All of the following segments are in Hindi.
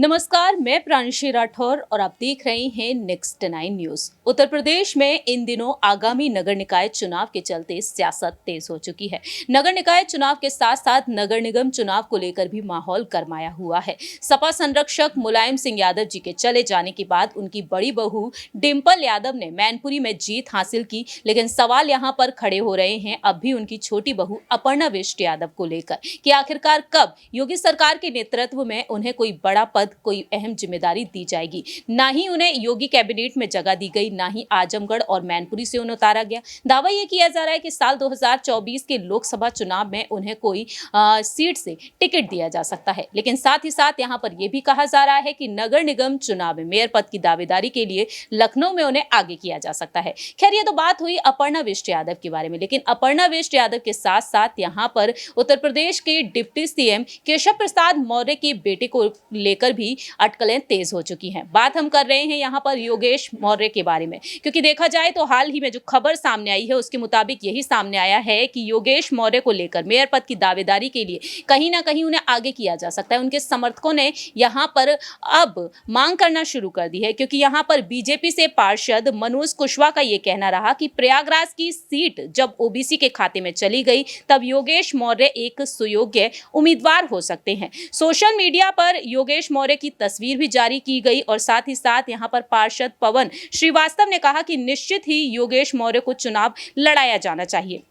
नमस्कार, मैं प्रांशी राठौर और आप देख रहे हैं नेक्स्ट 9 न्यूज। उत्तर प्रदेश में इन दिनों आगामी नगर निकाय चुनाव के चलते सियासत तेज हो चुकी है। नगर निकाय चुनाव के साथ साथ नगर निगम चुनाव को लेकर भी माहौल गरमाया हुआ है। सपा संरक्षक मुलायम सिंह यादव जी के चले जाने के बाद उनकी बड़ी बहू डिंपल यादव ने मैनपुरी में जीत हासिल की, लेकिन सवाल यहाँ पर खड़े हो रहे हैं अब भी उनकी छोटी बहू अपर्णा बिष्ट यादव को लेकर कि आखिरकार कब योगी सरकार के नेतृत्व में उन्हें कोई बड़ा पद, कोई अहम जिम्मेदारी दी जाएगी। ना ही उन्हें योगी कैबिनेट में जगह दी गई, ना ही आजमगढ़ और मैनपुरी से उन्हें उतारा गया। दावा यह किया जा रहा है कि साल 2024 के लोकसभा चुनाव में उन्हें कोई सीट से टिकट दिया जा सकता है, लेकिन साथ ही साथ यहां पर यह भी कहा जा रहा है कि नगर निगम चुनाव में मेयर पद की दावेदारी के लिए लखनऊ में उन्हें आगे किया जा सकता है। खैर, ये तो बात हुई अपर्णा बिष्ट यादव के बारे में, लेकिन अपर्णा बिष्ट यादव के साथ साथ यहाँ पर उत्तर प्रदेश के डिप्टी सीएम केशव प्रसाद मौर्य के बेटे को लेकर भी अटकलें तेज हो चुकी हैं। बात हम कर रहे हैं यहाँ पर योगेश मौर्य के बारे में, क्योंकि देखा जाए तो हाल ही में जो खबर सामने आई है उसके मुताबिक यही सामने आया है कि योगेश मौर्य को लेकर मेयर पद की दावेदारी के लिए कहीं ना कहीं उन्हें आगे किया जा सकता है। उनके समर्थकों ने यहाँ पर अब मांग करना शुरू कर दी है, क्योंकि यहाँ पर बीजेपी से पार्षद मनोज कुशवाहा का ये कहना रहा कि प्रयागराज की सीट जब ओबीसी के खाते में चली गई तब योगेश मौर्य एक सुयोग्य उम्मीदवार हो सकते हैं। सोशल मीडिया पर योगेश मौर्य की तस्वीर भी जारी की गई और साथ ही साथ यहां पर पार्षद पवन श्रीवास्तव ने कहा कि निश्चित ही योगेश मौर्य को चुनाव लड़ाया जाना चाहिए।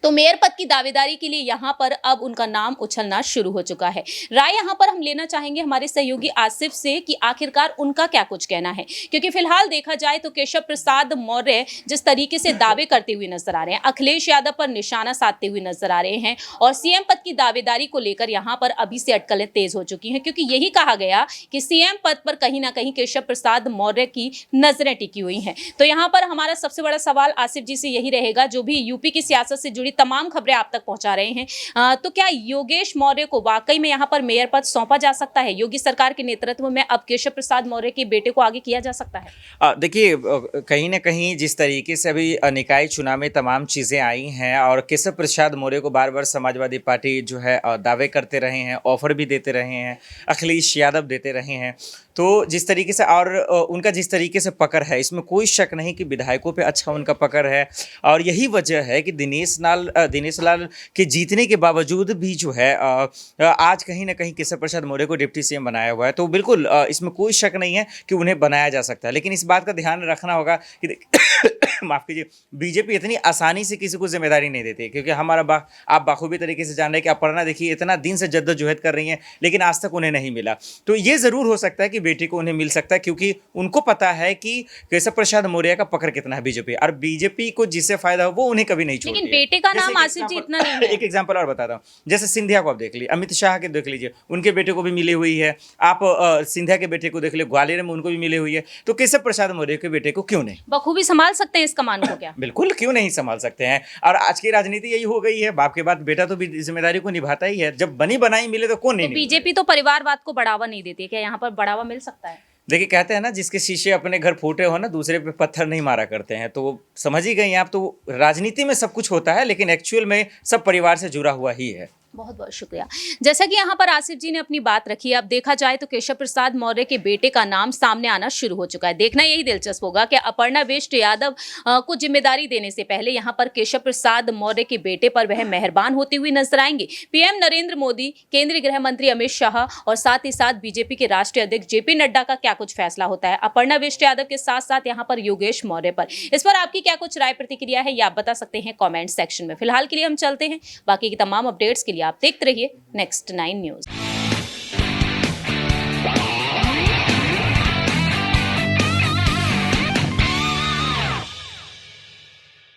तो मेयर पद की दावेदारी के लिए यहां पर अब उनका नाम उछलना शुरू हो चुका है। राय यहां पर हम लेना चाहेंगे हमारे सहयोगी आसिफ से कि आखिरकार उनका क्या कुछ कहना है, क्योंकि फिलहाल देखा जाए तो केशव प्रसाद मौर्य जिस तरीके से दावे करते हुए नजर आ रहे हैं, अखिलेश यादव पर निशाना साधते हुए नजर आ रहे हैं और सीएम पद की दावेदारी को लेकर यहां पर अभी से अटकलें तेज हो चुकी हैं, क्योंकि यही कहा गया कि सीएम पद पर कहीं ना कहीं केशव प्रसाद मौर्य की नजरें टिकी हुई हैं। तो यहां पर हमारा सबसे बड़ा सवाल आसिफ जी से यही रहेगा, जो भी यूपी की सियासत से जुड़ी तमाम खबरें आप तक पहुंचा रहे हैं, तो क्या योगेश मौर्य को वाकई में यहां पर मेयर पद सौंपा जा सकता है? योगी सरकार के नेतृत्व में अब केशव प्रसाद मौर्य के बेटे को आगे किया जा सकता है? देखिए, कहीं ना कहीं जिस तरीके से अभी निकाय चुनाव में तमाम चीज़ें आई हैं और केशव प्रसाद मौर्य को बार बार समाजवादी पार्टी जो है दावे करते रहे हैं, ऑफर भी देते रहे हैं, अखिलेश यादव देते रहे हैं, तो जिस तरीके से और उनका जिस तरीके से पकड़ है, इसमें कोई शक नहीं कि विधायकों पे अच्छा उनका पकड़ है। और यही वजह है कि दिनेश लाल के जीतने के बावजूद भी जो है आज कहीं ना कहीं केशव प्रसाद मौर्य को डिप्टी सीएम बनाया हुआ है। तो बिल्कुल इसमें कोई शक नहीं है कि उन्हें बनाया जा सकता है, लेकिन इस बात का ध्यान रखना होगा कि माफ़ कीजिए, बीजेपी इतनी आसानी से किसी को जिम्मेदारी नहीं देती, क्योंकि आप बाखूबी तरीके से जान रहे हैं कि अपर्णा देखिए इतना दिन से जद्दोजहद कर रही हैं, लेकिन आज तक उन्हें नहीं मिला। तो ये ज़रूर हो सकता है कि बेटी को उन्हें मिल सकता है, क्योंकि उनको पता है कि केशव प्रसाद मौर्य का पकड़ कितना है बीजेपी, और बीजेपी को जिससे फायदा हो वो उन्हें कभी नहीं छोड़ती। लेकिन बेटे का नाम आसिफ जी इतना नहीं है। एक एग्जांपल और बताता हूँ, जैसे सिंधिया को आप देख लीजिए, अमित शाह के देख लीजिए, उनके बेटे को भी मिली हुई है। आप सिंधिया के बेटे को देख लीजिए, ग्वालियर में उनको भी मिली हुई है। तो केशव प्रसाद मौर्य के बेटे को क्यों नहीं? बखूबी संभाल सकते हैं इस कमान को क्या? बिल्कुल, क्यों नहीं संभाल सकते हैं। और आज की राजनीति यही हो गई है, बाप के बाद बेटा तो भी जिम्मेदारी को निभाता ही है। जब बनी बनाई मिले तो कौन नहीं? बीजेपी तो परिवारवाद को बढ़ावा नहीं देती है, क्या यहाँ पर बढ़ावा मिल सकता है? देखिए, कहते हैं ना, जिसके शीशे अपने घर फूटे हो ना, दूसरे पे पत्थर नहीं मारा करते हैं। तो समझ ही गई आप। तो राजनीति में सब कुछ होता है, लेकिन एक्चुअल में सब परिवार से जुड़ा हुआ ही है। बहुत बहुत शुक्रिया। जैसा कि यहाँ पर आसिफ जी ने अपनी बात रखी, अब देखा जाए तो केशव प्रसाद मौर्य के बेटे का नाम सामने आना शुरू हो चुका है। देखना यही दिलचस्प होगा कि अपर्णा बिष्ट यादव को जिम्मेदारी देने से पहले यहाँ पर केशव प्रसाद मौर्य के बेटे पर वह मेहरबान होती हुई नजर आएंगे। पीएम नरेंद्र मोदी, केंद्रीय गृह मंत्री अमित शाह और साथ ही साथ बीजेपी के राष्ट्रीय अध्यक्ष जेपी नड्डा का क्या कुछ फैसला होता है अपर्णा बिष्ट यादव के साथ साथ यहाँ पर योगेश मौर्य पर? इस पर आपकी क्या कुछ राय प्रतिक्रिया है, ये आप बता सकते हैं कॉमेंट सेक्शन में। फिलहाल के लिए हम चलते हैं, बाकी की तमाम अपडेट्स के लिए आप देखते रहिए नेक्स्ट 9 न्यूज।